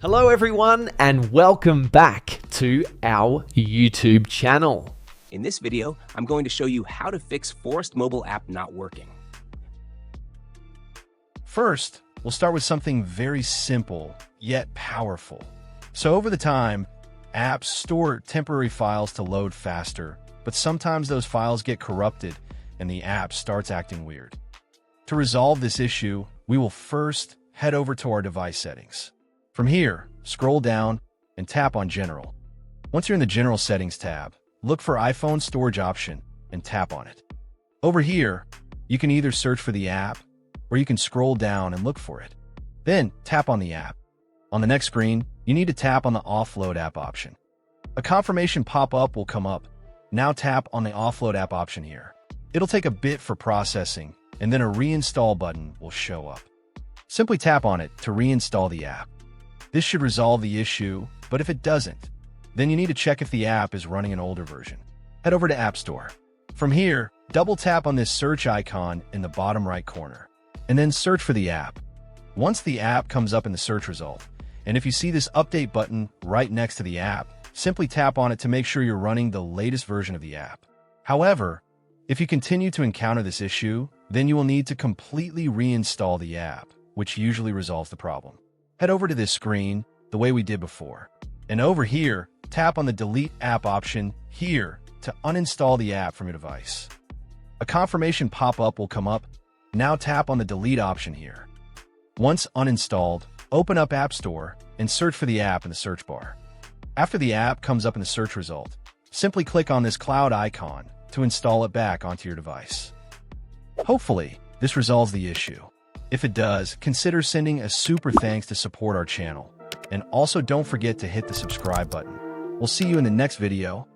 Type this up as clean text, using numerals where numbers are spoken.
Hello everyone and welcome back to our YouTube channel. In this video, I'm going to show you how to fix Forest mobile app not working. First, we'll start with something very simple, yet powerful. So over the time, apps store temporary files to load faster, but sometimes those files get corrupted and the app starts acting weird. To resolve this issue, we will first head over to our device settings. From here, scroll down and tap on General. Once you're in the General Settings tab, look for iPhone Storage option and tap on it. Over here, you can either search for the app or you can scroll down and look for it. Then tap on the app. On the next screen, you need to tap on the Offload app option. A confirmation pop-up will come up. Now tap on the Offload app option here. It'll take a bit for processing, and then a reinstall button will show up. Simply tap on it to reinstall the app. This should resolve the issue, but if it doesn't, then you need to check if the app is running an older version. Head over to App Store. From here, double tap on this search icon in the bottom right corner, and then search for the app. Once the app comes up in the search result, and if you see this update button right next to the app, simply tap on it to make sure you're running the latest version of the app. However, if you continue to encounter this issue, then you will need to completely reinstall the app, which usually resolves the problem. Head over to this screen the way we did before. And over here, tap on the Delete App option here to uninstall the app from your device. A confirmation pop-up will come up. Now tap on the Delete option here. Once uninstalled, open up App Store and search for the app in the search bar. After the app comes up in the search result, simply click on this cloud icon to install it back onto your device. Hopefully, this resolves the issue. If it does, consider sending a super thanks to support our channel. And also don't forget to hit the subscribe button. We'll see you in the next video.